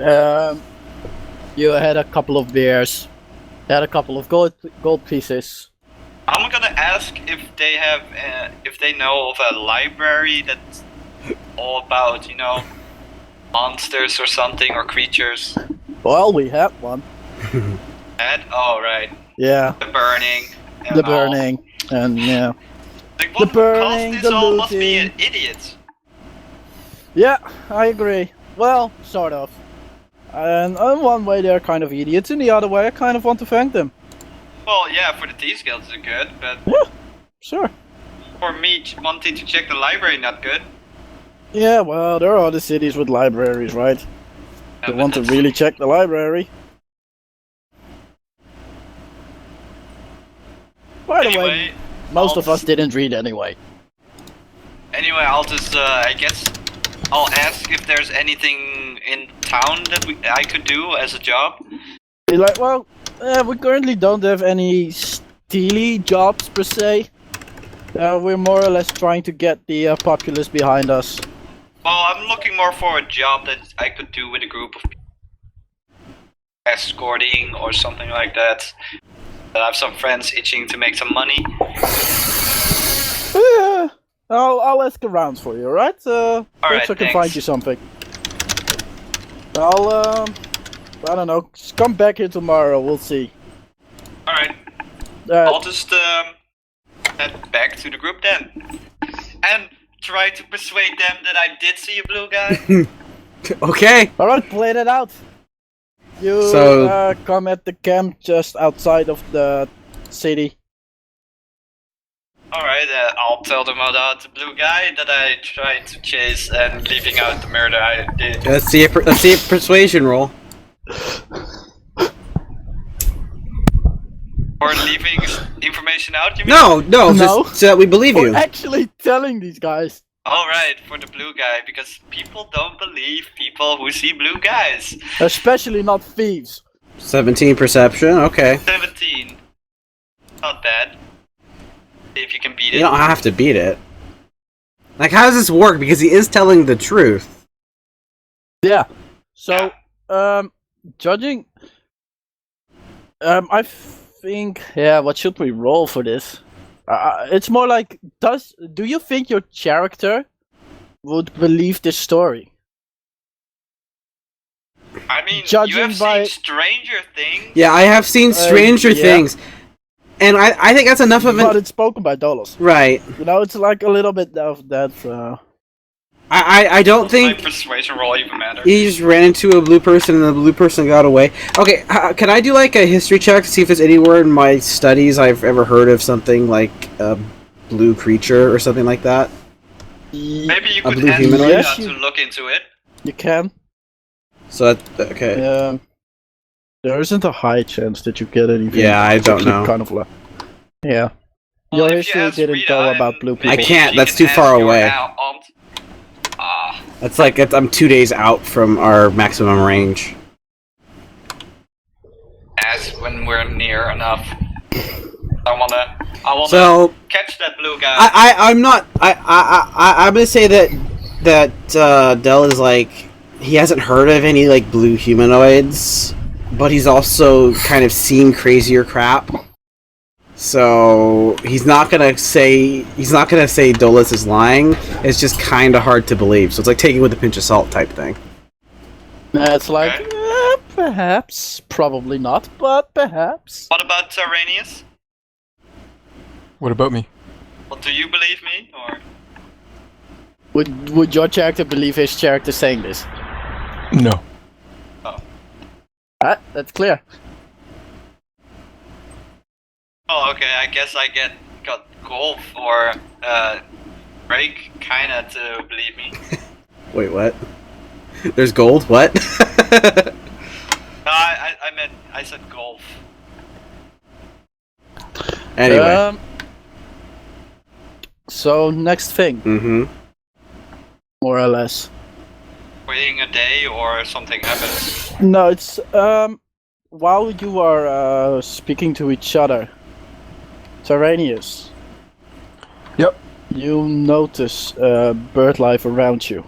Um, you had a couple of beers, had a couple of gold pieces. I'm gonna ask if they have, if they know of a library that's all about, monsters or something, or creatures. Well, we have one. Oh, right. Yeah. The burning. The burning, and yeah. Like, The burning, this the all must be looting. idiots. Yeah, I agree. Well, sort of. And in one way they're kind of idiots, in the other way I kind of want to thank them. Well, yeah, for the T-skills it's good, but Yeah, sure. for me wanting to check the library, not good. Yeah, well, there are other cities with libraries, right? Yeah, You want to that's- really check the library. By the way, Anyway, most of us didn't read anyway. I'll just, I guess, I'll ask if there's anything in town that I could do as a job. Be like, well, we currently don't have any steely jobs per se. We're more or less trying to get the populace behind us. Well, I'm looking more for a job that I could do with a group of people. Escorting or something like that. I have some friends itching to make some money. Yeah, I'll ask around for you, alright? Perhaps I can thanks. find you something. I don't know, just come back here tomorrow, we'll see. Alright, I'll just head back to the group then. And try to persuade them that I did see a blue guy. Okay. Alright, play that out. You So- come at the camp just outside of the city. Alright, I'll tell them about the blue guy that I tried to chase and leaving out the murder I did. Let's see a persuasion roll. Or leaving information out, you mean? No, No. just so that we believe We're you. actually telling these guys. Alright, for the blue guy, because people don't believe people who see blue guys. Especially not thieves. 17 perception. Okay. 17. Not bad. See if you can beat You it. don't have to beat it. Like, how does this work? Because he is telling the truth. Yeah. So, judging... I think... Yeah, what should we roll for this? It's more like, do you think your character would believe this story? I mean, Judging you have by- seen Stranger Things. Yeah, I have seen Stranger yeah. Things. And I think that's enough of But it. it's spoken by Dolos. Right. You know, it's like a little bit of that... I don't Does my think persuasion roll even matter? he just ran into a blue person and the blue person got away. Okay, can I do like a history check to see if there's anywhere in my studies I've ever heard of something like a blue creature or something like that? Maybe you A could blue ask humanoid? Lena Yes, to you- look into it. You can. So that, okay. There isn't a high chance that you get anything. Yeah, I don't actually know. Kind of like, yeah. Well, Your if you history ask didn't Rita, go about and blue maybe people. I can't, she that's can too far ask your away. aunt. That's like I'm 2 days out from our maximum range. As when we're near enough. I wanna So catch that blue guy. I'm not. I'm gonna say that Dell is like he hasn't heard of any like blue humanoids, but he's also kind of seen crazier crap. So he's not gonna say Dolos is lying. It's just kind of hard to believe. So it's like taking it with a pinch of salt type thing. It's like, Okay. perhaps, probably not, but perhaps. What about Tyraneus? What about me? Well, do you believe me, or? Would your character believe his character saying this? No. That's clear. Oh, okay. I guess I got Golf or Drake kinda to believe me. Wait, what? There's gold? What? No, I meant I said Golf. Anyway. So next thing, Mm-hmm. more or less. Waiting a day or something happens. No, it's while you are speaking to each other, Tyraneus. Yep. You notice bird life around you.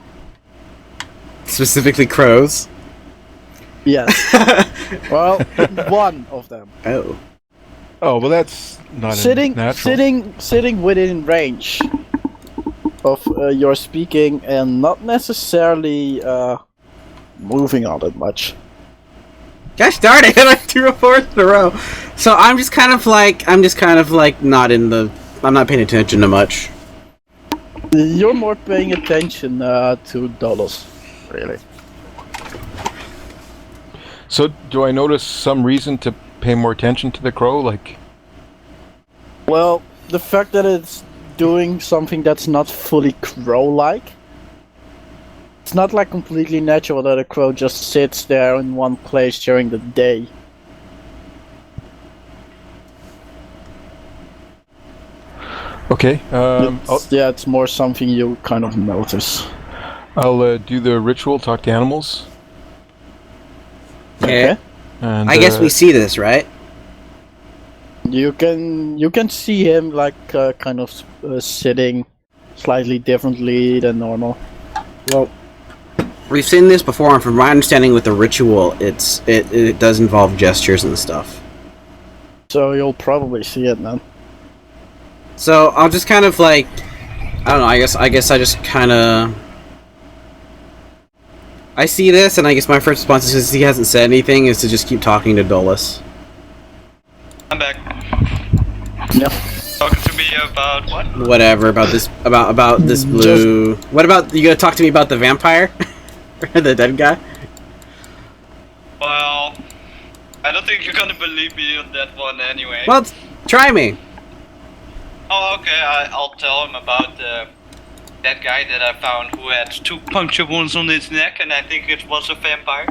Specifically crows. Yes. Well, one of them. Oh. Oh, well, that's not Sitting, natural. sitting within range of your speaking, and not necessarily moving all that much. Gosh darn it! I threw a fourth in a row. So I'm just kind of like not in the. I'm not paying attention to much. You're more paying attention to Dolos, really. So, do I notice some reason to pay more attention to the crow? Like, Well, the fact that it's doing something that's not fully crow-like. It's not like completely natural that a crow just sits there in one place during the day. okay, It's more something you kind of notice. I'll do the ritual, talk to animals. Okay. And, I guess we see this, right? You can see him like kind of sitting slightly differently than normal. Well, we've seen this before, and from my understanding with the ritual, it does involve gestures and stuff. So you'll probably see it then. So I'll just kind of like, I don't know. I guess I just kind of. I see this, and I guess my first response is, since he hasn't said anything, is to just keep talking to Dolos. I'm back. Yeah. Talking to me about what? Whatever about this this blue. What about you? Gonna talk to me about the vampire, the dead guy? Well, I don't think you're gonna believe me on that one anyway. Well, try me. Oh, okay. I'll tell him about that guy that I found who had 2 puncture wounds on his neck, and I think it was a vampire.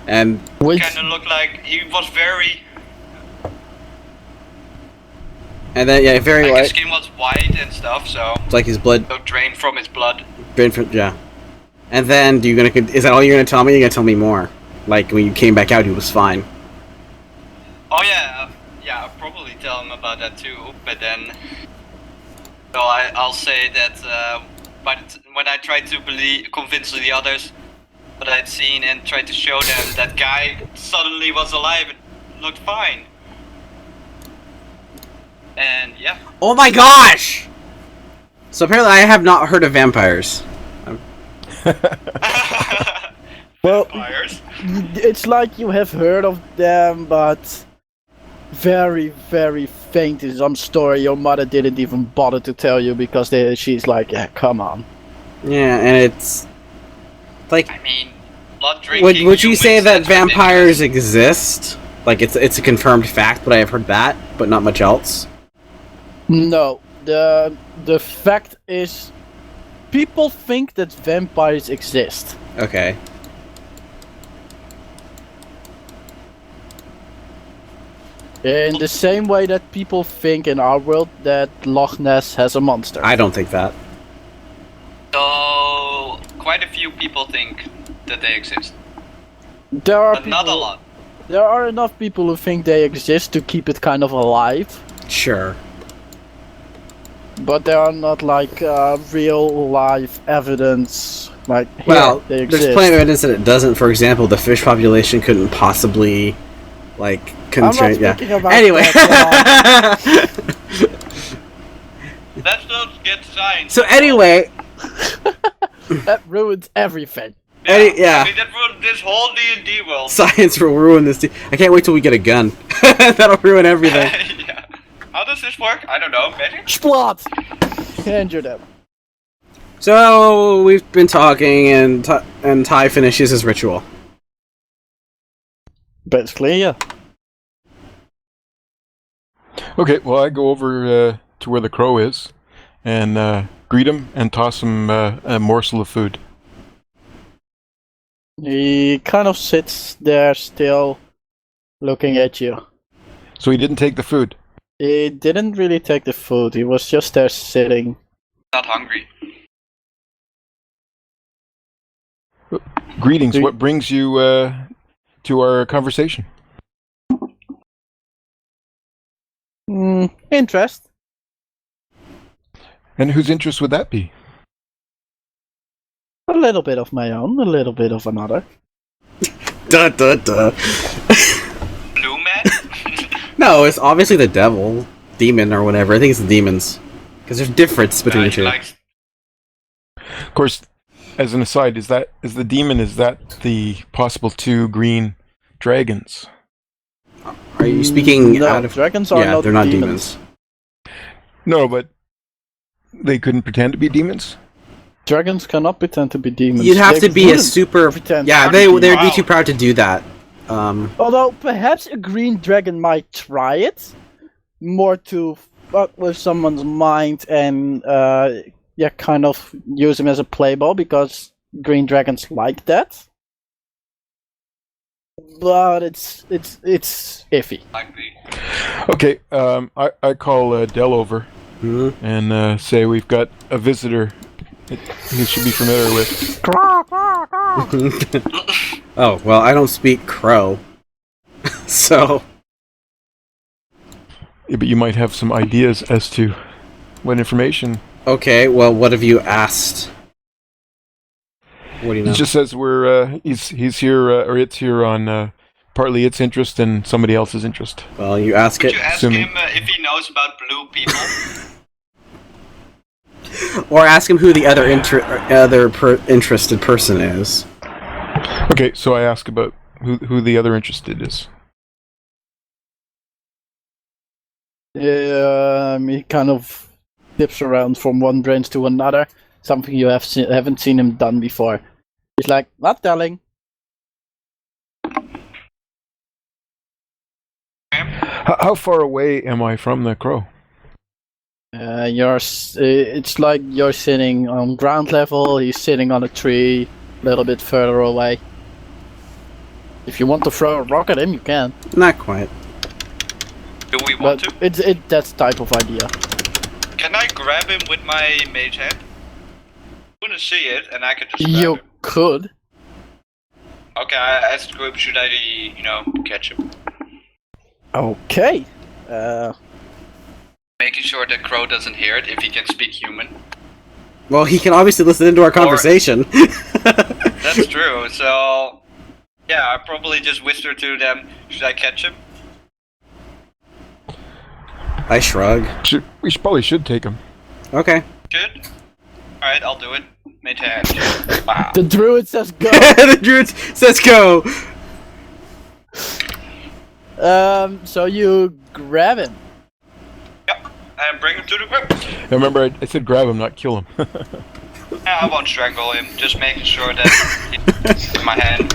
And Kind of looked like he was very. and then yeah, very Like his white. skin was white and stuff, so It's like his blood. drained from his blood. Yeah. And then is that all you're gonna tell me? You're gonna tell me more. Like when you came back out, he was fine. Oh yeah, I'll probably tell him about that too. But then, so I'll say that when I tried to convince the others what I'd seen and tried to show them, that guy suddenly was alive and looked fine. And yeah. Oh my gosh! So apparently, I have not heard of vampires. Well, Vampires. it's like you have heard of them, but very, very faint in some story your mother didn't even bother to tell you because she's like, yeah, come on. Yeah, and it's like. I mean, blood drinking. Would you say humans, that that's vampires exist? Like it's a confirmed fact, but I have heard that, but not much else. No, the fact is, people think that vampires exist. Okay. In the same way that people think in our world that Loch Ness has a monster. I don't think that. So quite a few people think that they exist, There are but not a lot. There are enough people who think they exist to keep it kind of alive, Sure. but there are not like real life evidence. Like, Well, they exist. there's plenty of evidence that it doesn't. For example, the fish population couldn't possibly, like, constrain. I'm not speaking about Anyway. Let's not get science. So anyway, That ruins everything. yeah. I mean, that ruined this whole D&D world. Science will ruin this. I can't wait till we get a gun. That'll ruin everything. Yeah. How does this work? I don't know. Magic? Splot! And you're dead. So we've been talking, and Ty finishes his ritual. Basically, yeah. okay, well, I go over to where the crow is and greet him and toss him a morsel of food. He kind of sits there still, looking at you. So he didn't take the food. He didn't really take the food, he was just there sitting. Not hungry. Greetings, what brings you to our conversation? Interest. And whose interest would that be? A little bit of my own, a little bit of another. Duh, duh, duh. Blue man? No, it's obviously the devil, demon, or whatever. I think it's the demons, because there's difference between the two. Of course, as an aside, is that the possible 2 green dragons? Are you speaking No, out of dragons are not they're not demons. No, but they couldn't pretend to be demons. Dragons cannot pretend to be demons. You'd have They to be a wouldn't super. pretend Yeah, to they'd be be demons. too proud to do that. Although perhaps a green dragon might try it, more to fuck with someone's mind and kind of use him as a playball because green dragons like that. But it's iffy. Okay, I call Dell over and say we've got a visitor he should be familiar with. Oh, well, I don't speak crow. So. Yeah, but you might have some ideas as to what information. Okay, well, what have you asked? What do you know? He just says he's here, or it's here on partly its interest and somebody else's interest. Well, you ask Could it. you ask assuming- him if he knows about blue people? Or ask him who the other interested person is. Okay, so I ask about who the other interested is. He kind of dips around from one branch to another. Something you haven't seen him done before. He's like, not telling. How far away am I from the crow? It's like you're sitting on ground level. He's sitting on a tree, a little bit further away. If you want to throw a rock at him, you can. Not quite. Do we want But to? that's type of idea. Can I grab him with my mage hand? I couldn't see it, and I could just grab You him. could. Okay, I asked the group, should I, catch him? Okay. Making sure the crow doesn't hear it if he can speak human. Well, he can obviously listen into our conversation. That's true, so... Yeah, I probably just whisper to them, should I catch him? I shrug. We probably should take him. Okay. Should? Alright, I'll do it. Mage hand. Wow. The druid says go. The druid says go! So you grab him. Yep, and bring him to the group. Now remember, I said grab him, not kill him. Yeah, I won't strangle him, just making sure that he's in my hand.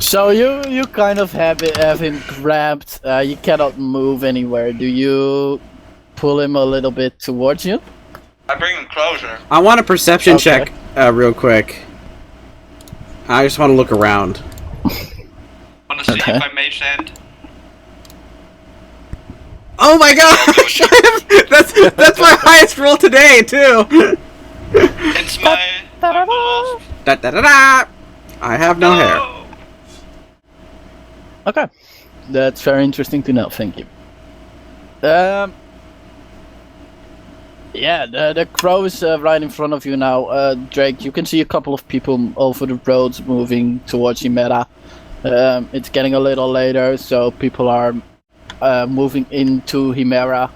So you kind of have him grabbed. You cannot move anywhere. Do you pull him a little bit towards you? I bring him closer. I want a perception Okay. check real quick. I just want to look around. Wanna see Okay. if I mage hand? Oh my gosh! that's my highest roll today, too! It's my... Da da da da! I have no hair. Okay, that's very interesting to know. Thank you. Yeah, the crow is right in front of you now. Drake, you can see a couple of people over the roads moving towards Chimera. It's getting a little later, so people are moving into Chimera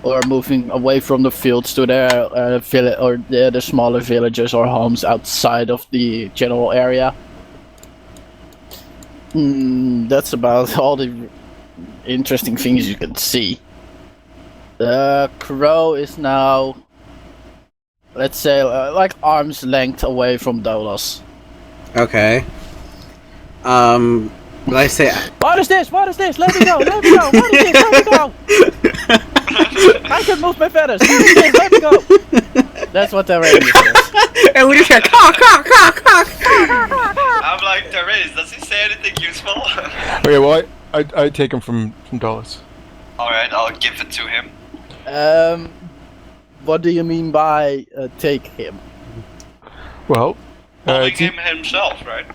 or moving away from the fields to their village or the smaller villages or homes outside of the general area. That's about all the interesting things you can see. The crow is now, let's say, like arm's length away from Dolos. Okay. Did I say... What is this? What is this? Let me go! Let me go! What is this? Let me go! I can move my feathers! What is this? Let me go! That's what Tyraneus says. And we just hear caw, caw, caw, caw. I'm like, Tyraneus, does he say anything useful? Okay, well, I take him from Dolos. Alright, I'll give it to him. What do you mean by take him? Well, Holding him himself, right?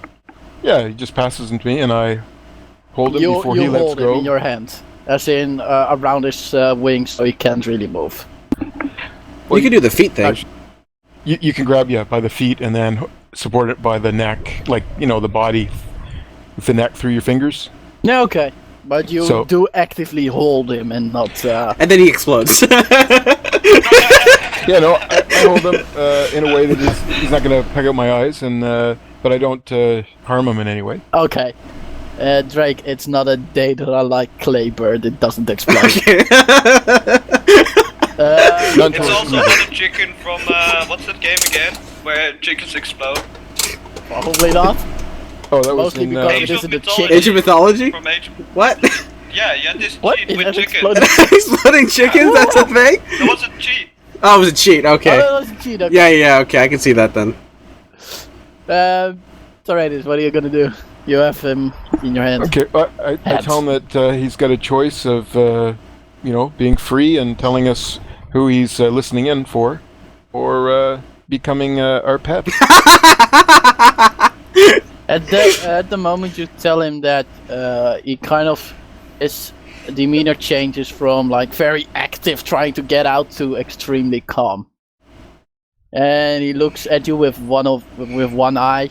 yeah, he just passes him to me, and I hold him You before he lets hold him go. in your hand, as in around his wings, so he can't really move. Well, you can do the feet thing. Actually, you can grab by the feet and then support it by the neck, like the body, with the neck through your fingers. Yeah, okay. But you So- do actively hold him and not... And then he explodes. Yeah, no, I hold him in a way that he's not going to peg out my eyes, and but I don't harm him in any way. Okay. Drake, it's not a day that I like clay bird, it doesn't explode. Not It's until also not a chicken from what's that game again? Where chickens explode. Probably not. Oh, that was Mostly in... because it Age of isn't a Mythology. chicken. Age of Mythology? From Age. What? Yeah, you had this What? cheat It with has chickens. exploded. Exploding chickens? That's a thing? There was a cheat. Oh, it was a cheat. Okay. Oh, that was a cheat, okay. Yeah. Okay, I can see that then. Tyraneus, what are you gonna do? You have him in your hand. Okay, I tell him that he's got a choice of, being free and telling us who he's listening in for, or becoming our pet. At the moment you tell him that, he kind of his demeanor changes from like very active trying to get out to extremely calm. And he looks at you with one eye.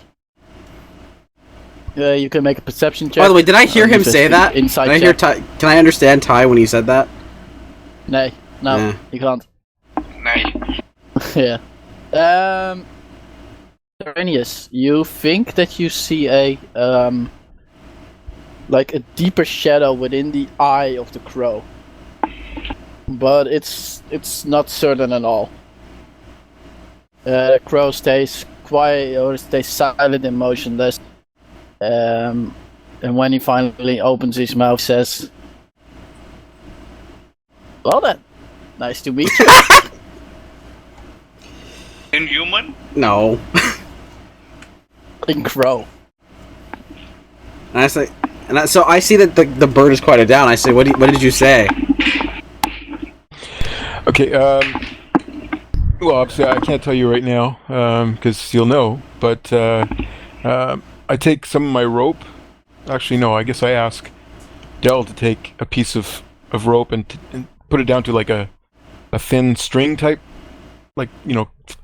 You can make a perception check. By the way, did I hear him Just say that? inside Did I hear check. Can I understand Ty when he said that? No, Yeah. you can't. Nee. Yeah. Tyraneus, you think that you see a like a deeper shadow within the eye of the crow, but it's not certain at all. The crow stays quiet or stays silent and motionless, and when he finally opens his mouth, says, "Well then, nice to meet you." Inhuman? No. In crow. And I say, so I see that the bird is quieted down. I say, what did you say? Okay, well, obviously I can't tell you right now, because you'll know, but I take some of my rope. Actually, no, I guess I ask Del to take a piece of rope and put it down to like a thin string type, like,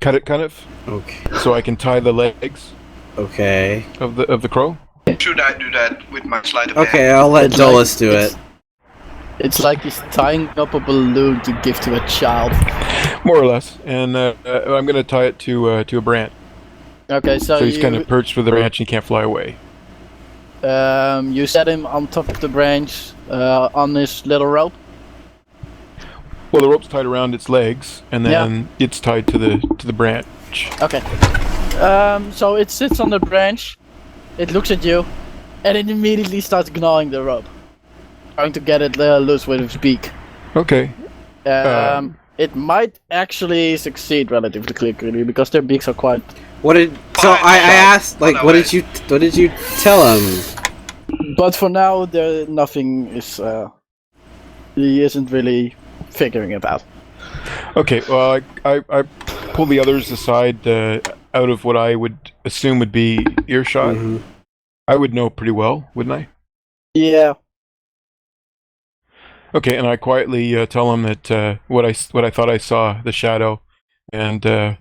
cut it kind of, Okay. so I can tie the legs Okay. of the crow. Should I do that with my sleight of Okay, hand? I'll let It's Dolos like- do it's- it. It's like he's tying up a balloon to give to a child. More or less, and I'm gonna tie it to a branch, Okay, so so he's you, kind of perched with the branch and he can't fly away. you set him on top of the branch on this little rope. Well, the rope's tied around its legs, and then it's tied to the branch. Okay. So it sits on the branch. It looks at you, and it immediately starts gnawing the rope, trying to get it loose with its beak. Okay. It might actually succeed relatively quickly because their beaks are quite. What did? So Fine, I shot. asked, like, On what our did you tell him? But for now, there nothing is. He isn't really figuring it out. Okay. Well, I pull the others aside out of what I would assume would be earshot. Mhm. I would know pretty well, wouldn't I? Yeah. Okay, and I quietly tell them that what I thought I saw, the shadow, and that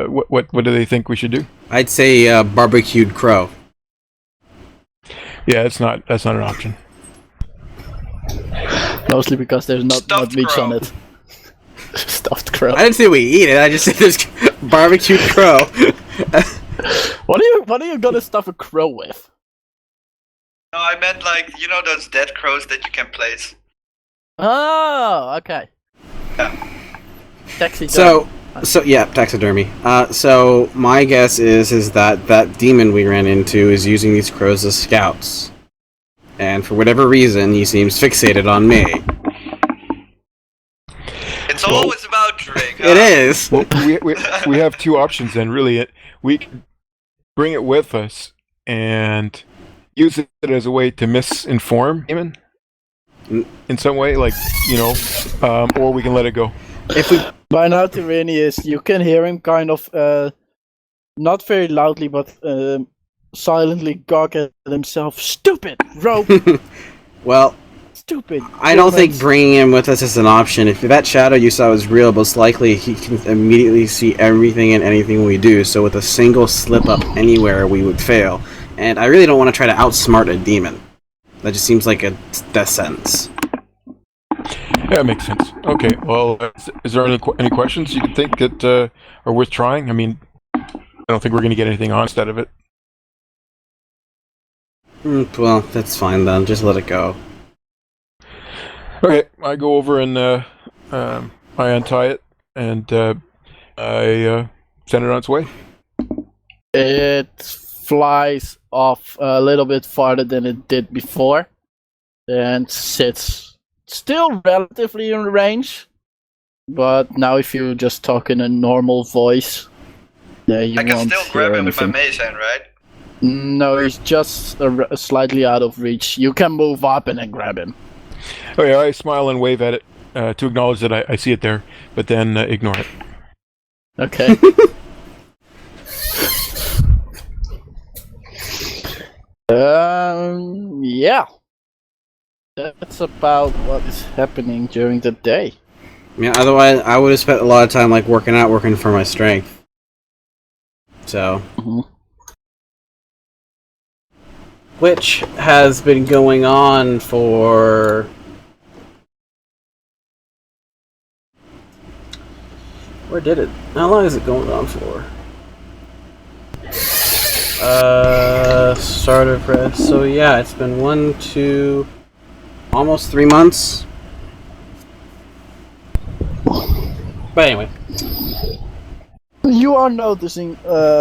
what do they think we should do? I'd say barbecued crow. Yeah, that's not an option. Mostly because there's not Stuffed meat crow. on it. Stuffed crow. I didn't say we eat it. I just said there's barbecued crow. What are you gonna stuff a crow with? No, I meant like, those dead crows that you can place. Oh, okay. Taxi. So yeah, taxidermy. So my guess is that demon we ran into is using these crows as scouts, and for whatever reason, he seems fixated on me. It's always about Drake, huh? It is. Well, we have two options then. Really, we can bring it with us and use it as a way to misinform Eamon in some way, like or we can let it go. If we By now, Tyraneus, you can hear him kind of, not very loudly, but silently gawk at himself. Stupid rope. well, Stupid. I don't think humans." bringing him with us is an option. If that shadow you saw was real, most likely he can immediately see everything and anything we do. So with a single slip up anywhere, we would fail. and I really don't want to try to outsmart a demon. That just seems like a death sentence. Yeah, makes sense. Okay, well, is there any questions you can think that are worth trying? I mean, I don't think we're going to get anything honest out of it. Well, that's fine then. Just let it go. Okay, I go over and I untie it, and I send it on its way. It flies off a little bit farther than it did before, and sits still relatively in range. But now, if you just talk in a normal voice, you I can won't still hear grab him with my anything. mace hand, right? No, he's just slightly out of reach. You can move up and then grab him. Okay, I smile and wave at it to acknowledge that I see it there, but then ignore it. Okay. Yeah. That's about what is happening during the day. Yeah, otherwise I would have spent a lot of time like working for my strength. So, which has been going on for where did it? How long is it going on for? Start of rest. So yeah, it's been 1, 2, almost 3 months. But anyway. You are noticing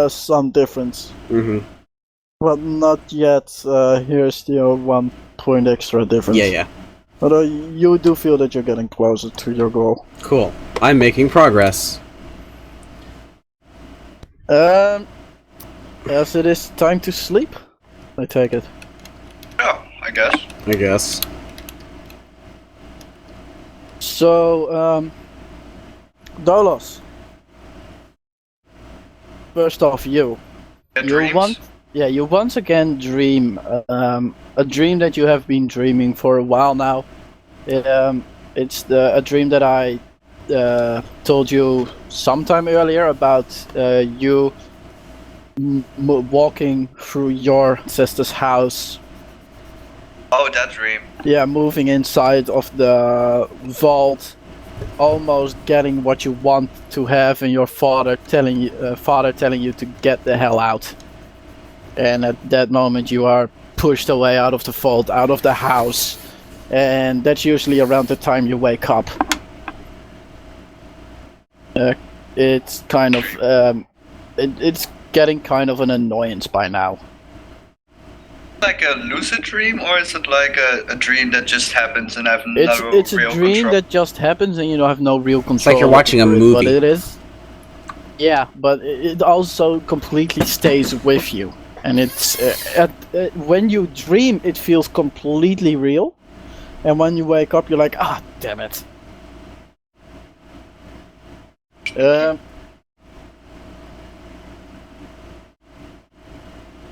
some difference. But not yet. Here's the 1 point extra difference. Yeah. Although you do feel that you're getting closer to your goal. Cool. I'm making progress. As it is time to sleep, I take it. Oh, I guess. So, Dolos. First off, you once again dream a dream that you have been dreaming for a while now. It's a dream that I told you sometime earlier about you walking through your sister's house. Oh, that dream. Yeah, moving inside of the vault, almost getting what you want to have, and your father telling you to get the hell out. And at that moment, you are pushed away out of the vault, out of the house, and that's usually around the time you wake up. It's kind of it's getting kind of an annoyance by now. Like a lucid dream, or is it like a dream that just happens and I have no It's real a dream control? that just happens and you don't have no real control. It's like you're watching a movie. But it is. Yeah, but it also completely stays with you, and it's when you dream, it feels completely real, and when you wake up, you're like, ah, damn it.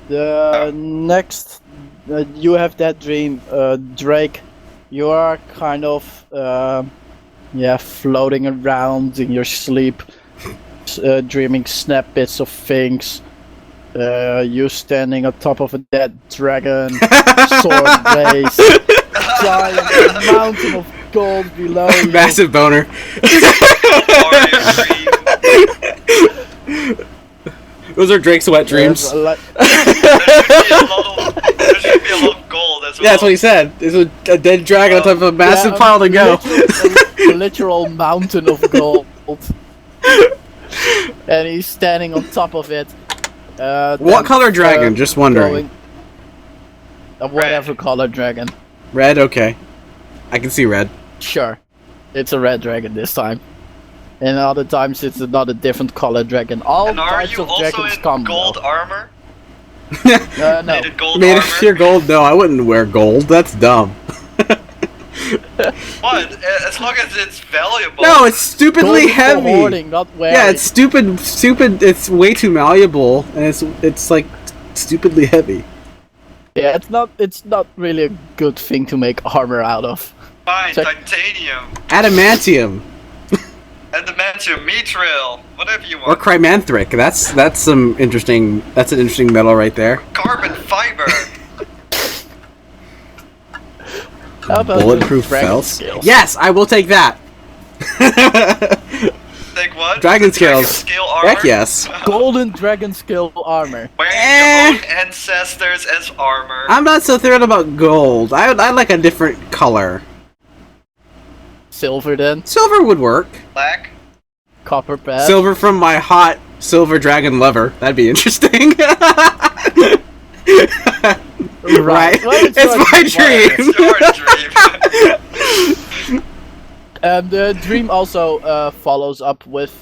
The next, you have that dream, Drake. You are kind of, floating around in your sleep, dreaming snap bits of things. You standing on top of a dead dragon, sword raised, giant mountain of gold below you. Massive boner. Those are Drake's wet dreams. There should be a lot of gold as well. Yeah, that's what he said. There's a dead dragon on top of a massive pile to go. A literal mountain of gold. And he's standing on top of it. What color dragon? Just wondering. Whatever color dragon. Red? Okay. I can see red. Sure. It's a red dragon this time. And other times it's another different color dragon. All And are types you of also dragons in come. gold armor? No. Made it gold Made armor? of sheer gold? No, I wouldn't wear gold. That's dumb. What? As long as it's valuable. No, it's stupidly Gold is for heavy. hoarding, not wearing. Yeah, it's stupid. It's way too malleable, and it's like stupidly heavy. Yeah, it's not really a good thing to make armor out of. Fine, Check. titanium. Adamantium. Adamantium, mithril, whatever you Or want. Crymanthric. That's some interesting. That's an interesting metal right there. Carbon fiber. How about Bulletproof the dragon felt. scales? Yes, I will take that. Take what? Dragon scales. Scale armor? Heck yes. Golden dragon scale armor. Wearing Eh. your own ancestors as armor. I'm not so thrilled about gold. I like a different color. Silver then. Silver would work. Black. Copper pad. Silver from my hot silver dragon lover. That'd be interesting. Right. Well, It's my dream. It's your dream. The dream also follows up with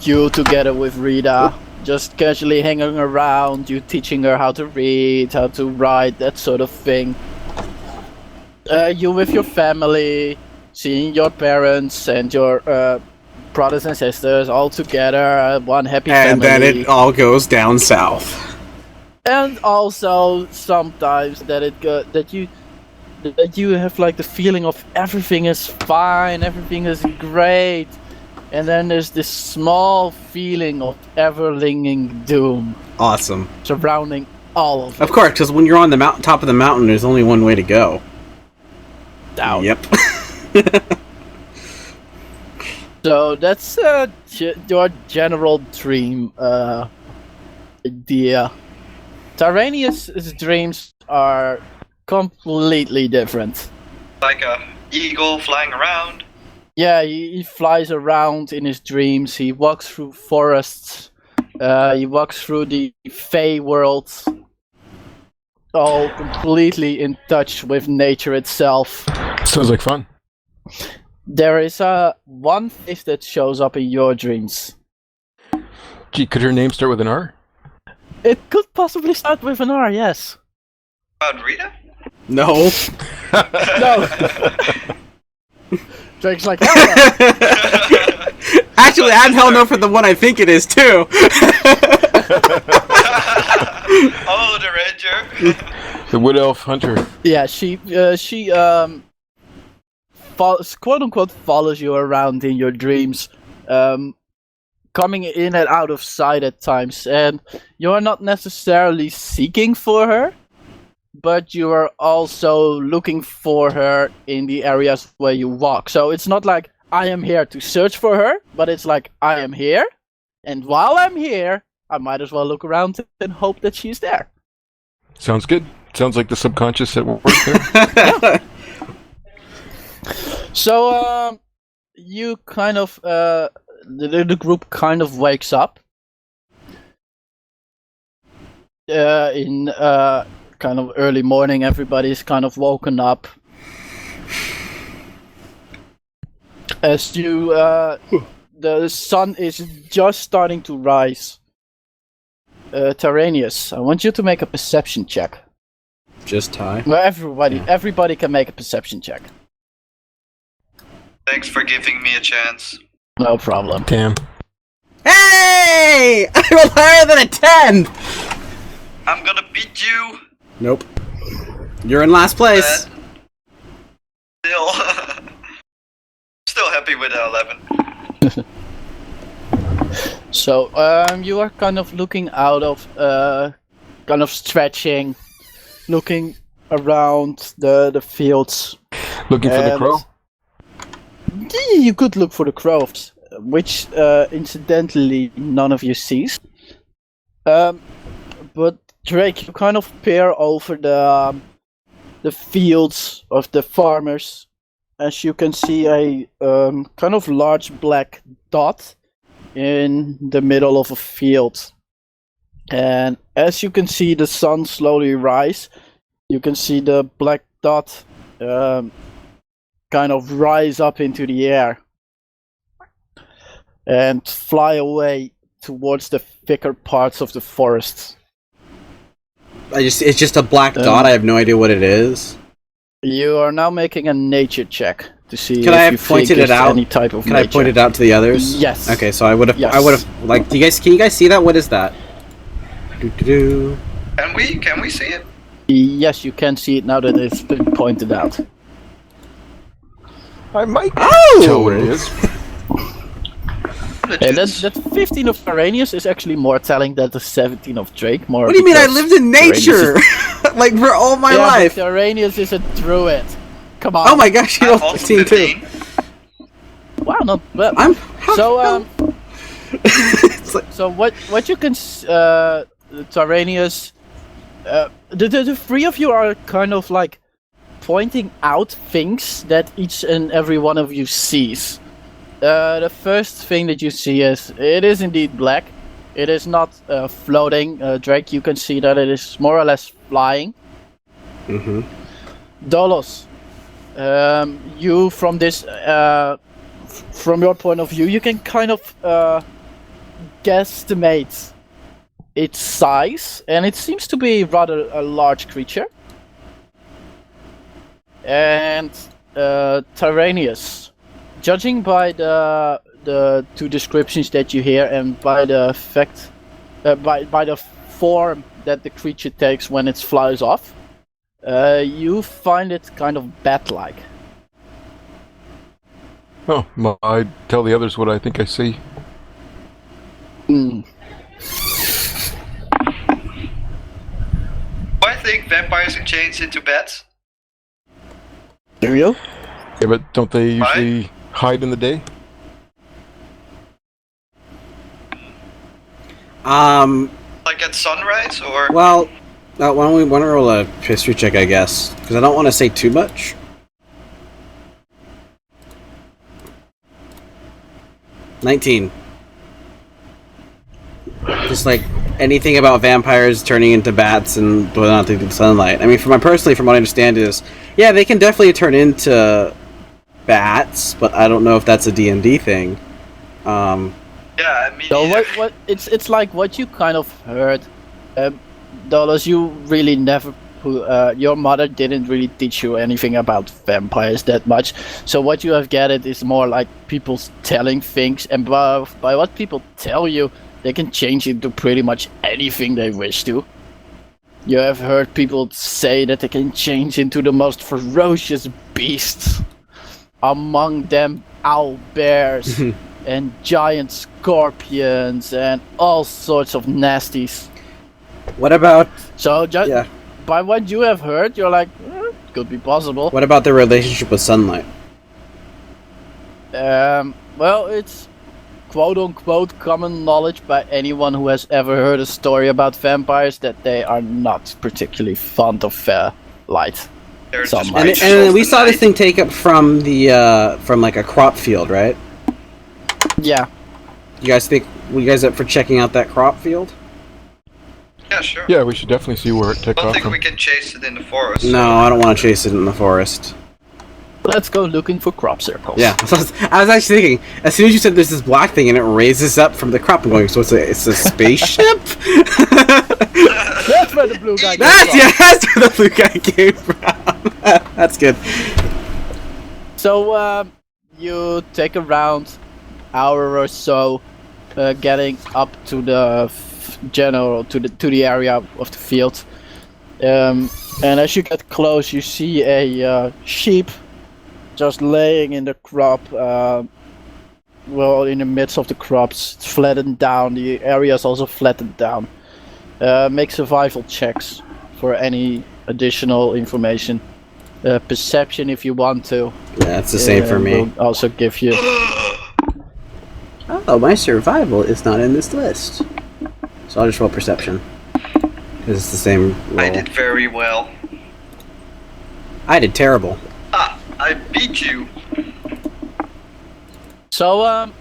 you together with Rita, just casually hanging around, you teaching her how to read, how to write, that sort of thing. You with your family, seeing your parents and your brothers and sisters all together, one happy And family. then it all goes down south. And also sometimes that you have like the feeling of everything is fine, everything is great, and then there's this small feeling of ever-linging doom Awesome. surrounding all of it. Of course, because when you're on the top of the mountain, there's only one way to go. Down. Yep. So that's your general dream idea. Tyraneus' dreams are completely different. Like a eagle flying around. Yeah, he flies around in his dreams. He walks through forests. He walks through the Fey world. All completely in touch with nature itself. Sounds like fun. There is one face that shows up in your dreams. Gee, could her name start with an R? It could possibly start with an R, yes. About Rita? No. No. Drake's like, hell no. Actually, I'm hell no for the one I think it is too. Oh, the ranger. The Wood Elf Hunter. Yeah, she quote unquote follows you around in your dreams, coming in and out of sight at times, and you're not necessarily seeking for her, but you are also looking for her in the areas where you walk. So it's not like I am here to search for her, but it's like I am here, and while I'm here, I might as well look around and hope that she's there. Sounds good. Sounds like the subconscious at work there. So, you kind of, the group kind of wakes up in kind of early morning. Everybody's kind of woken up. As you, the sun is just starting to rise. Tyraneus, I want you to make a perception check. Just tie. Well, everybody can make a perception check. Thanks for giving me a chance. No problem. Damn. Hey! I rolled higher than a 10! I'm gonna beat you. Nope. You're in last place. Still. Still happy with the 11. So, you are kind of looking out of, kind of stretching, looking around the fields. Looking for the And- crow? You could look for the crows, which, incidentally, none of you sees. But Drake, you kind of peer over the fields of the farmers, as you can see a kind of large black dot in the middle of a field. And as you can see the sun slowly rise, you can see the black dot kind of rise up into the air and fly away towards the thicker parts of the forest. It's just a black dot. I have no idea what it is. You are now making a nature check to see Can if I have you think pointed it there's out? any type of Can nature. I point it out to the others? Yes. Okay, so I would have. Yes. I would have. Like, can you guys see that? What is that? Doo-doo-doo. Can we see it? Yes, you can see it now that it's been pointed out. I might Oh! tell what it is. And that 15 of Tyraneus is actually more telling than the 17 of Drake. More. What do you mean? I because lived in nature, like for all my life. But Tyraneus is a druid. Come on. Oh my gosh, you I'm rolled also 15 too. 15. Wow, not bad. So it's like, So what you can Tyraneus, the three of you are kind of like pointing out things that each and every one of you sees. The first thing that you see is it is indeed black. It is not floating. Drake, you can see that it is more or less flying. mm-hmm. Dolos, you from this from your point of view, you can kind of guesstimate its size, and it seems to be rather a large creature. And Tyraneus, judging by the two descriptions that you hear, and by the fact, by the form that the creature takes when it flies off, you find it kind of bat-like. Oh, well, I tell the others what I think I see. Mm. I think vampires can change into bats. Do you? Yeah, but don't they usually hide in the day? Like at sunrise, or Well, why don't we want to roll a history check, I guess, because I don't want to say too much. 19. Just like anything about vampires turning into bats and whether or not they do sunlight. I mean, from what I understand is, yeah, they can definitely turn into bats, but I don't know if that's a D&D thing. yeah, I mean. So what it's like what you kind of heard, Dolos. You really never. Your mother didn't really teach you anything about vampires that much. So what you have gathered is more like people telling things, and by what people tell you, they can change into pretty much anything they wish to. You have heard people say that they can change into the most ferocious beasts. Among them, owl bears and giant scorpions and all sorts of nasties. What about... So Yeah. by what you have heard, you're like, could be possible. What about their relationship with sunlight? Well, it's quote-unquote common knowledge by anyone who has ever heard a story about vampires that they are not particularly fond of light. They're just sunlight. And, creatures and of we the saw this night. thing take up from the from like a crop field, right? Yeah. You guys up for checking out that crop field? Yeah, sure. Yeah, we should definitely see where it took I don't off think from. we can chase it in the forest. No, I don't want to chase it in the forest. Let's go looking for crop circles. Yeah, I was actually thinking, as soon as you said there's this black thing and it raises up from the crop, I'm going, so it's a spaceship? That's where the blue guy came That's, from. yeah, that's where the blue guy came from. That's good. So, you take around hour or so, getting up to the to the area of the field. And as you get close, you see a sheep just laying in the crop. Well, in the midst of the crops, it's flattened down. The area is also flattened down. Make survival checks for any additional information. Perception if you want to. Yeah, it's the same for me. Will also give you. Oh, my survival is not in this list. So I'll just roll perception. Because it's the same roll. I did very well. I did terrible. Ah, I beat you. So,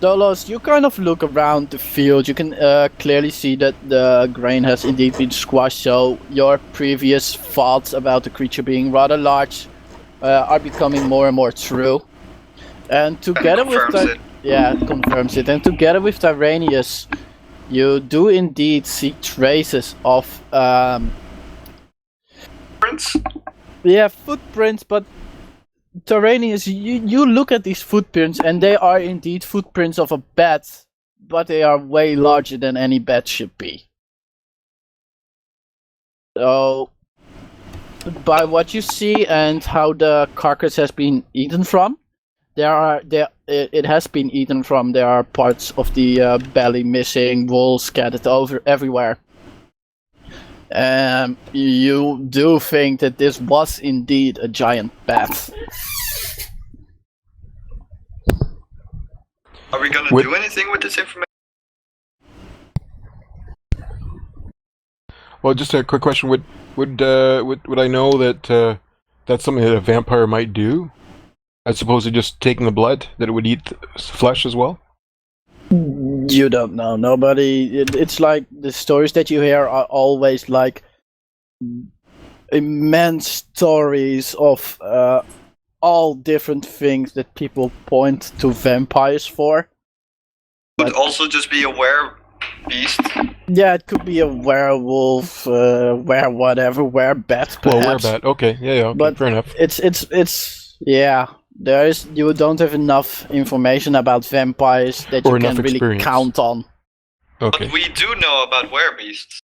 Dolos, you kind of look around the field. You can clearly see that the grain has indeed been squashed. So your previous thoughts about the creature being rather large are becoming more and more true. And together with confirms it. yeah, it confirms it. And together with Tyraneus, you do indeed see traces of Prince? footprints, but Tyraneus, you look at these footprints and they are indeed footprints of a bat, but they are way larger than any bat should be. So, by what you see and how the carcass has been eaten from, it has been eaten from. There are parts of the belly missing, wool scattered over everywhere. You do think that this was indeed a giant bat. Are we gonna do anything with this information? Well, just a quick question: would I know that that's something that a vampire might do, as opposed to just taking the blood? That it would eat flesh as well? You don't know. Nobody. It's like the stories that you hear are always like immense stories of all different things that people point to vampires for. Could also just be a were-beast. Yeah, it could be a werewolf, were-bat, perhaps. Well, were-bat. Okay, yeah, okay, but fair enough. It's yeah. You don't have enough information about vampires that you can really count on. Okay. But we do know about were-beasts.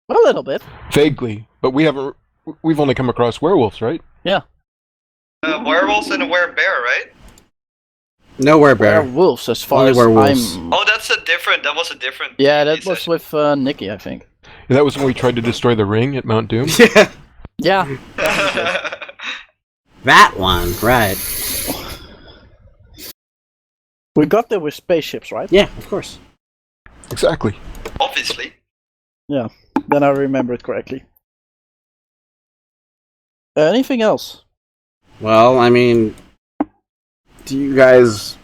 A little bit. Vaguely, but we've only come across werewolves, right? Yeah. Werewolves and a were-bear, right? No werebear. Werewolves, as far Only as werewolves. I'm... Oh, that was a different... Yeah, that was with Nikki, I think. Yeah, that was when we tried to destroy the ring at Mount Doom. Yeah. Yeah. That one, right. We got there with spaceships, right? Yeah, of course. Exactly. Obviously. Yeah, then I remember it correctly. Anything else? Well, I mean, do you guys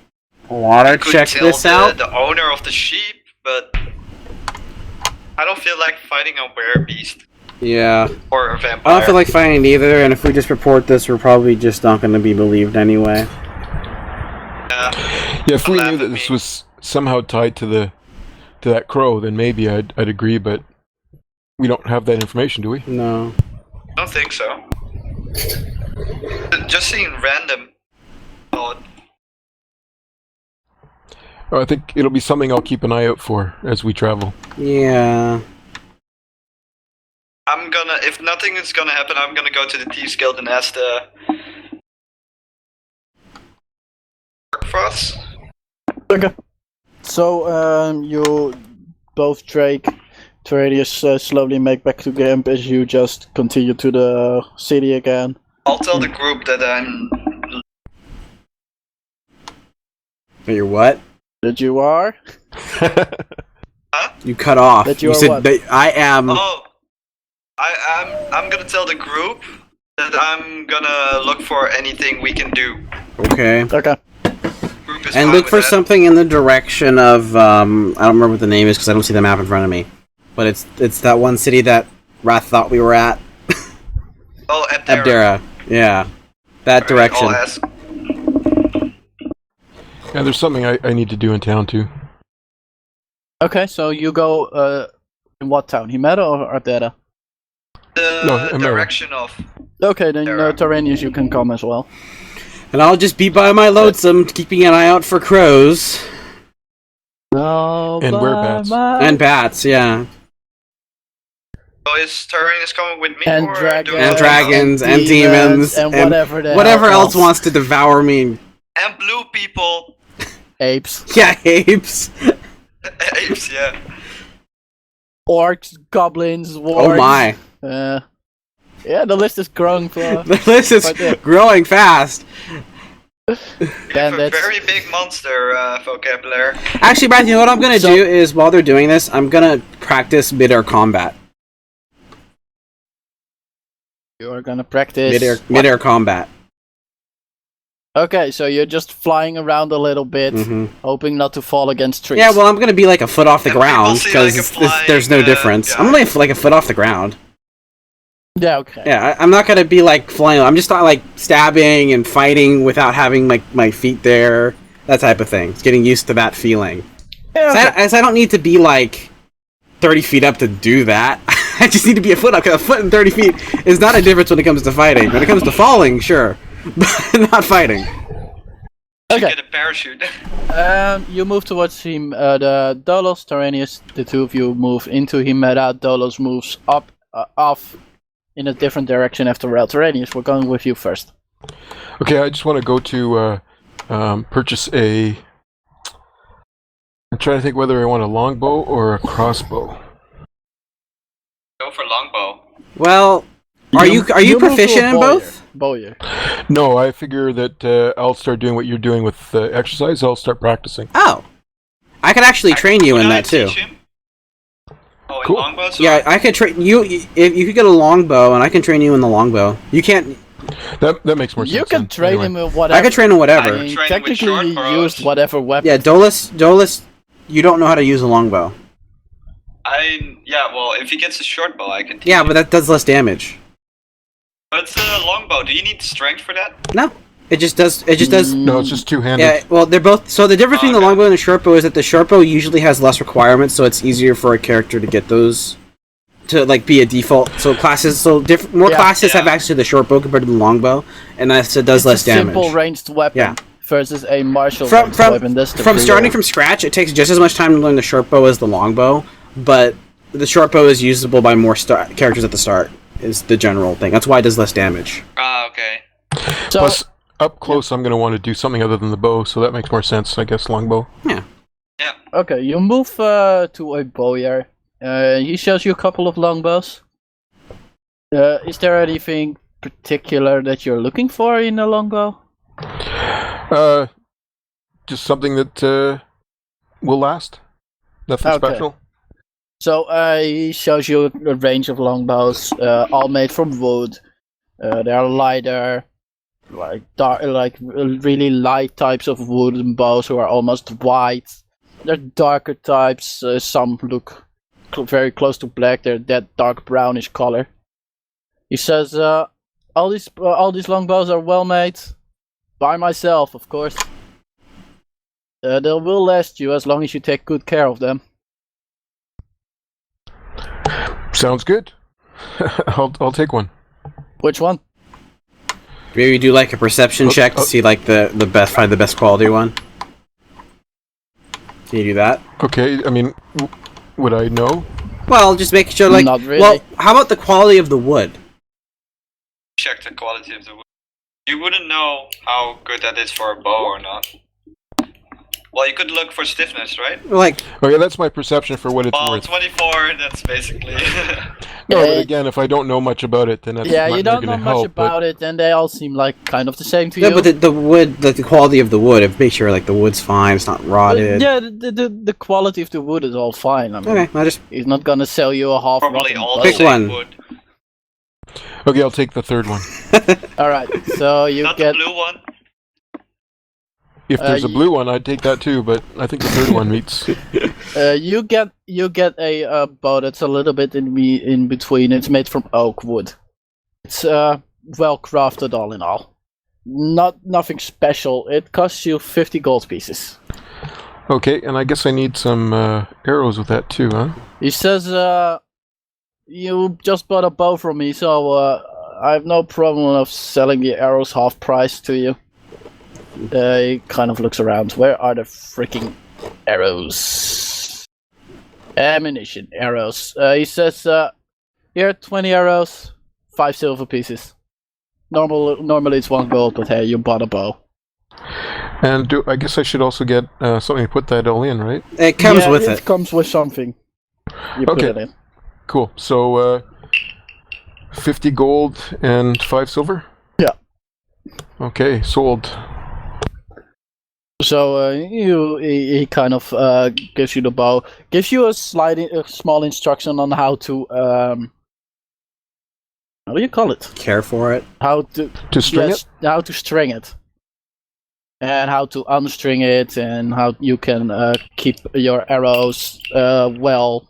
want to check this out? The owner of the sheep, but I don't feel like fighting a were-beast. Yeah. Or a vampire. I don't feel like fighting either, and if we just report this, we're probably just not going to be believed anyway. Yeah, if we knew that this was somehow tied to that crow, then maybe I'd agree, but we don't have that information, do we? No. I don't think so. Just seeing random thought. Oh, I think it'll be something I'll keep an eye out for as we travel. Yeah. If nothing is gonna happen, I'm gonna go to the Thieves Guild and ask the work for us. Okay. So, you both, Drake, Tyraneus, slowly make back to camp as you just continue to the city again. I'll tell the group that I'm... But you're what? That you are? Huh? You cut off. That you are said what? that I am... Oh, I'm gonna tell the group that I'm gonna look for anything we can do. Okay. Okay. Group is And fine look with for that. something in the direction of, I don't remember what the name is because I don't see the map in front of me. But it's that one city that Wrath thought we were at. Oh, Abdera. Abdera. Yeah. That direction. I'll ask. Yeah, there's something I need to do in town too. Okay, so you go, in what town? Himera or Ardera? The Amera. direction of... Okay, then Terra. Tyraneus, you can come as well. And I'll just be by my lonesome, keeping an eye out for crows. No, And werebats. And bats, yeah. So is Tyraneus coming with me? And or dragons. do we- And dragons, and demons, and whatever the whatever hell else wants to devour me. And blue people. Apes. Yeah, apes. Apes, yeah. Orcs, goblins, wargs. Oh my. Yeah, the list is growing for... The list is Right there. growing fast. We have a Bandits. very big monster vocabulary. Actually, Brad, you know what I'm gonna So- do is, while they're doing this, I'm gonna practice mid-air combat. You are gonna practice... Mid-air combat. Okay, so you're just flying around a little bit, Mhm. hoping not to fall against trees. Yeah, well, I'm gonna be like a foot off the And people ground, see, because like, a flying, there's no difference. guy. I'm only like a foot off the ground. Yeah, okay. Yeah, I'm not gonna be like flying. I'm just not like stabbing and fighting without having like my feet there, that type of thing. It's getting used to that feeling. Yeah, okay. As I don't need to be like 30 feet up to do that. I just need to be a foot up. 'Cause a foot and 30 feet is not a difference when it comes to fighting. When it comes to falling, sure, but not fighting. Okay. Get a parachute. You move towards him, the Dolos, Tyraneus, the two of you move into Himera. Dolos moves up, off in a different direction after Tyraneus. We're going with you first. Okay, I just want to go to purchase a... I'm trying to think whether I want a longbow or a crossbow. Go for longbow. Well, are you move to proficient a in both? Bowyer. No, I figure that I'll start doing what you're doing with exercise. I'll start practicing. Oh, I could actually train you in that too. Oh, in Cool. longbows? Yeah, I could train you. If you could get a longbow, and I can train you in the longbow. You can't. That makes more sense. You can then. train Anyway. him with whatever. I could train in whatever. I mean, Train with technically, short you bows. used whatever weapon. Yeah, Dolos, you don't know how to use a longbow. Well, if he gets a short bow, I can teach Yeah, him. but that does less damage. But it's a longbow. Do you need strength for that? No, it just does. It just does. No, it's just two-handed. Yeah, well, they're both. So the difference between the Okay. longbow and the shortbow is that the shortbow usually has less requirements, so it's easier for a character to get those to like be a default. So more Yeah. classes have Yeah. access to the shortbow compared to the longbow, and that's it does It's less a damage. simple ranged weapon Yeah. versus a martial From ranged weapon. That's the from starting real- from scratch, it takes just as much time to learn the shortbow as the longbow, but the shortbow is usable by more characters at the start. Is the general thing. That's why it does less damage. Ah, okay. So, Plus, up close, I'm going to want to do something other than the bow, so that makes more sense, I guess, longbow. Yeah. okay, you move to a bowyer. He shows you a couple of longbows. Is there anything particular that you're looking for in a longbow? Just something that will last. Nothing Okay. special. So he shows you a range of longbows, all made from wood. They are lighter, really light types of wooden bows who are almost white. They're darker types. Some look very close to black. They're that dark brownish color. He says, all these longbows are well made by myself, of course. They will last you as long as you take good care of them. Sounds good. I'll take one. Which one? Maybe do like a perception check to see like find the best quality one. Can you do that? Okay, I mean, would I know? Well, just make sure like. Not really. Well, how about the quality of the wood? Check the quality of the wood. You wouldn't know how good that is for a bow or not. Well, you could look for stiffness, right? Like, Okay, that's my perception for what it's Well, worth. 24, that's basically... No, Yeah, but again, if I don't know much about it, then that's Yeah, not you don't know gonna much help, about it, and they all seem like kind of the same to yeah, you. but the wood, the quality of the wood, make sure like the wood's fine, it's not But rotted. yeah, the quality of the wood is all fine. I mean, Okay, I just he's not gonna sell you a half Probably rotten all bow. the Pick same one. wood. Okay, I'll take the third one. Alright, so you Not get the blue one? If there's a y- blue one, I'd take that too, but I think the third one meets. you get a bow that's a little bit in between. It's made from oak wood. It's well crafted all in all. Nothing special. It costs you 50 gold pieces. Okay, and I guess I need some arrows with that too, huh? He says, you just bought a bow from me, so I have no problem of selling the arrows half price to you. He kind of looks around. Where are the freaking arrows? Ammunition, arrows. He says, here, 20 arrows, 5 silver pieces. Normally it's 1 gold, but hey, you bought a bow. And I guess I should also get something to put that all in, right? it comes Yeah, with it. it. Comes with something. You put Okay. it in. Cool. So, 50 gold and 5 silver? Yeah. Okay, sold. So he kind of gives you the bow, gives you a small instruction on how to how do you call it? Care for it. How to String it? how to string it, and how to unstring it, and how you can keep your arrows well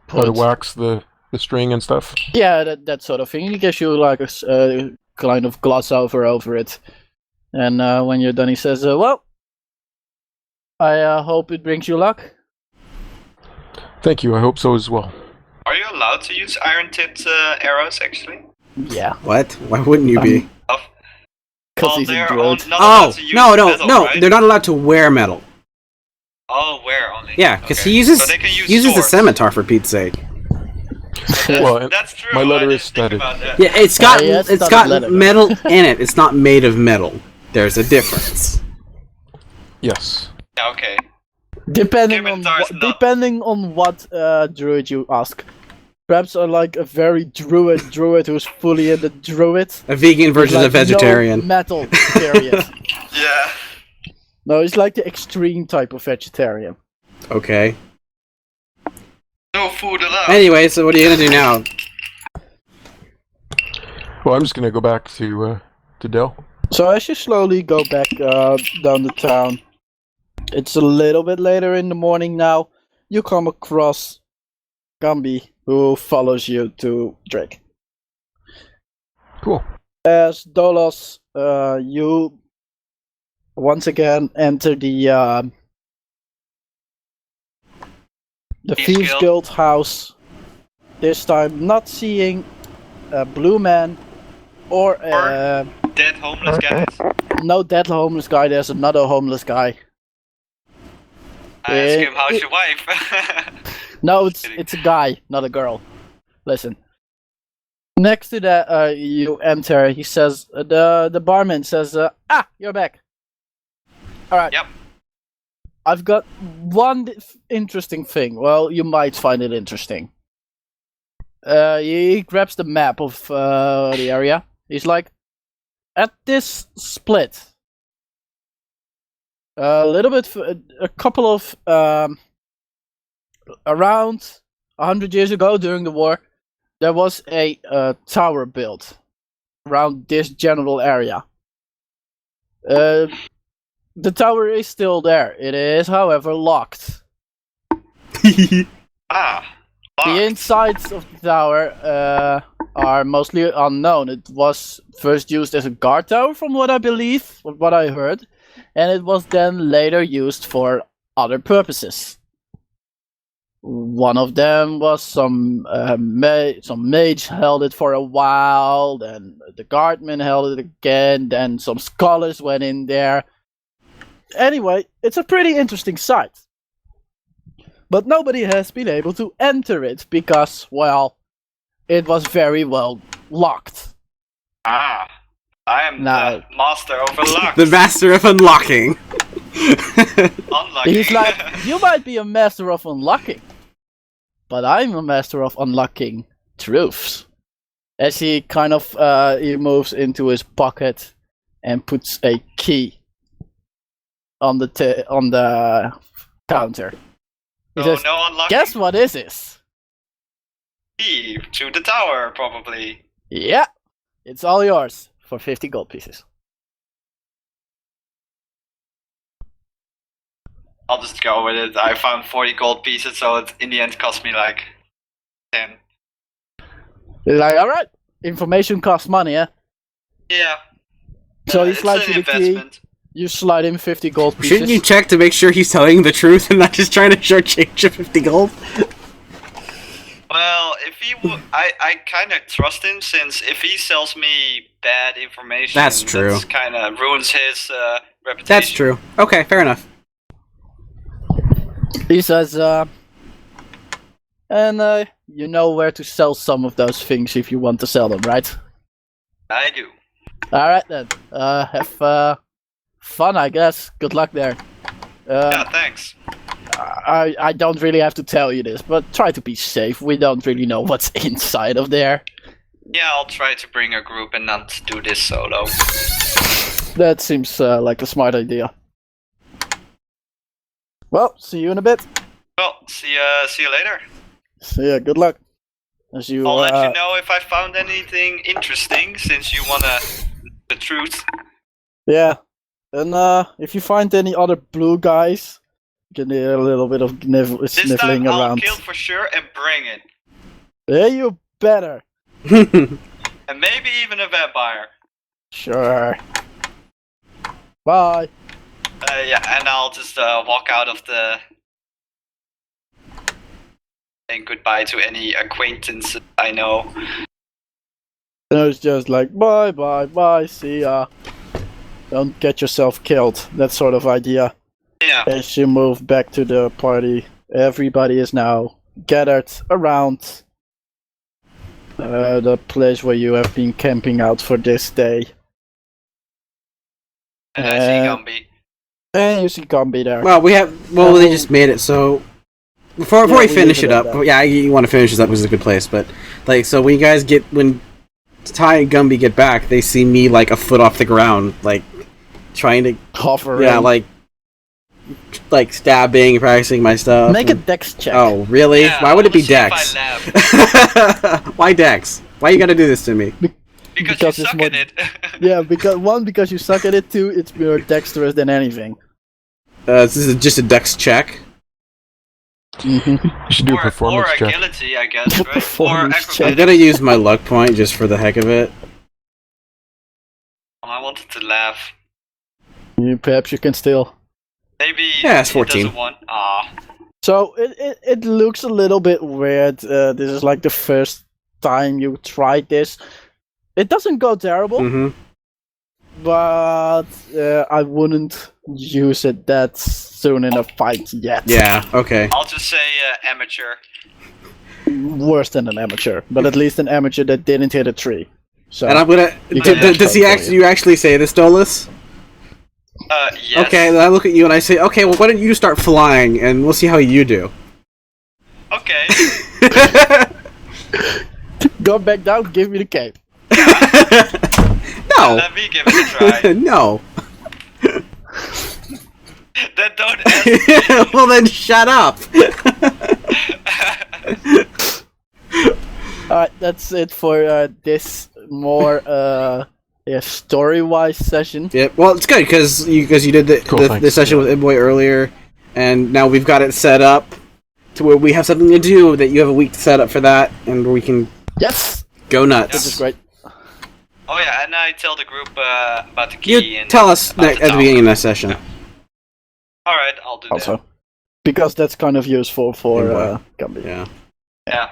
How to put. wax the string and stuff? Yeah, that sort of thing. He gives you like a kind of gloss over it, and when you're done, he says, "Well, I hope it brings you luck." Thank you, I hope so as well. Are you allowed to use iron-tipped arrows, actually? Yeah, What? Why wouldn't you be? because he's a they're druid. not Oh allowed to use metal, no! right? They're not allowed to wear metal. Oh, where only? Yeah, because Okay. he uses So they can use the swords. scimitar for Pete's sake. Well, That's true. my letter I is didn't think studded. about that. Yeah, it's got yeah, it's it's not got leather. metal in it. It's not made of metal. There's a difference. Yes. Yeah, okay. Depending Given on Thor's not- depending on what druid you ask. Perhaps like a very druid who's fully in the druid. A vegan versus like a vegetarian. No metal, period. Yeah. No, it's like the extreme type of vegetarian. Okay. No food allowed. Anyway, so what are you gonna do now? Well, I'm just gonna go back to Dell. So as you slowly go back down the town, it's a little bit later in the morning now. You come across Gambi, who follows you to Drake. Cool. As Dolos, you once again enter the Thieves Guild house. This time, not seeing a blue man or Dead homeless guys. no dead homeless guy. There's another homeless guy. I ask him, how's your wife? No, it's Kidding. it's a guy, not a girl. Listen. Next to that, you enter. He says, the barman says, you're back. All right. Yep. I've got one interesting thing. Well, you might find it interesting. He grabs the map of the area. He's like, at this split, a couple of around 100 years ago during the war, there was a tower built around this general area. The tower is still there. It is, however, locked. Ah. The insides of the tower are mostly unknown. It was first used as a guard tower, from what I believe, what I heard, and it was then later used for other purposes. One of them was some mage held it for a while, then the guardman held it again, then some scholars went in there. Anyway, it's a pretty interesting site. But nobody has been able to enter it because, well, it was very well locked. Ah. I am No. the master of unlock. The master of unlocking. Unlucky. He's like, you might be a master of unlocking, but I'm a master of unlocking truths. As he kind of he moves into his pocket and puts a key on the counter. He says, no unlocking. guess what this is? Key to the tower, probably. Yeah, it's all yours for 50 gold pieces. I'll just go with it. I found 40 gold pieces, so it in the end cost me like 10. He's like, alright, information costs money, eh? Yeah. So he it's slides an you the key, investment. you slide in 50 gold pieces. Shouldn't you check to make sure he's telling the truth and not just trying to shortchange you 50 gold? Well, if he would, I kind of trust him, since if he sells me bad information, That's true. That kind of ruins his reputation. That's true. Okay, fair enough. He says, and you know where to sell some of those things if you want to sell them, right? I do. Alright then, have fun, I guess. Good luck there. Yeah, thanks. I don't really have to tell you this, but try to be safe. We don't really know what's inside of there. Yeah, I'll try to bring a group and not do this solo. That seems like a smart idea. Well, see you in a bit. Well, see you later. So yeah, good luck. As you, I'll let you know if I found anything interesting, since you wanna the truth. Yeah, and if you find any other blue guys, you can hear a little bit of This sniffling time I'll around. kill for sure and bring it. Yeah, you better. And maybe even a vampire. Sure. Bye. Yeah, and I'll just walk out of the... saying goodbye to any acquaintance I know. And it's just like, bye, bye, bye, see ya. Don't get yourself killed. That sort of idea. Yeah. As you move back to the party, everybody is now gathered around The place where you have been camping out for this day. And I see Gumby. And you see Gumby there. Well, they just made it, so... Before we finish it up... that. Yeah, you want to finish this up, which is a good place, but... Like, so when you guys get... When Ty and Gumby get back, they see me, like, a foot off the ground, like, trying to... Hovering. Yeah, like, stabbing, practicing my stuff. Make a dex check. Oh, really? Yeah, Why would it be I wanna dex? see if I laugh. Why dex? Why you gotta do this to me? Because Because you it's suck more- at it. Yeah, because you suck at it. 2, it's more dexterous than anything. This is just a dex check. Mm-hmm. You should do a or performance check. agility, I guess, right? Or Performance I'm check. acrobatics. gonna use my luck point just for the heck of it. I wanted to laugh. Perhaps you can still. Maybe Yeah, it's it 14. doesn't want. Ah. So it looks a little bit weird. This is like the first time you tried this. It doesn't go terrible, Mm-hmm. but I wouldn't use it that soon in a fight yet. Yeah, okay. I'll just say amateur. Worse than an amateur, but at least an amateur that didn't hit a tree. So And I'm gonna... You can Does watch he out for actually... You actually say this, Dolos? Yes. Okay, then I look at you and I say, okay, well, why don't you start flying, and we'll see how you do. Okay. go back down. Give me the cape. No! Let me give it a try. No. Then don't ask. Well, then shut up! Alright, that's it for this more story-wise session. Yeah, well, it's good, because you did Cool, the thanks. session with Imboy earlier, and now we've got it set up to where we have something to do, that you have a week to set up for that, and we can Yes, go nuts. which is great. Oh yeah, and I tell the group about the key. You and tell us about at the tower. beginning of that session. Alright, I'll do Also, because that's kind of useful for Gumby. Yeah. that. Yeah.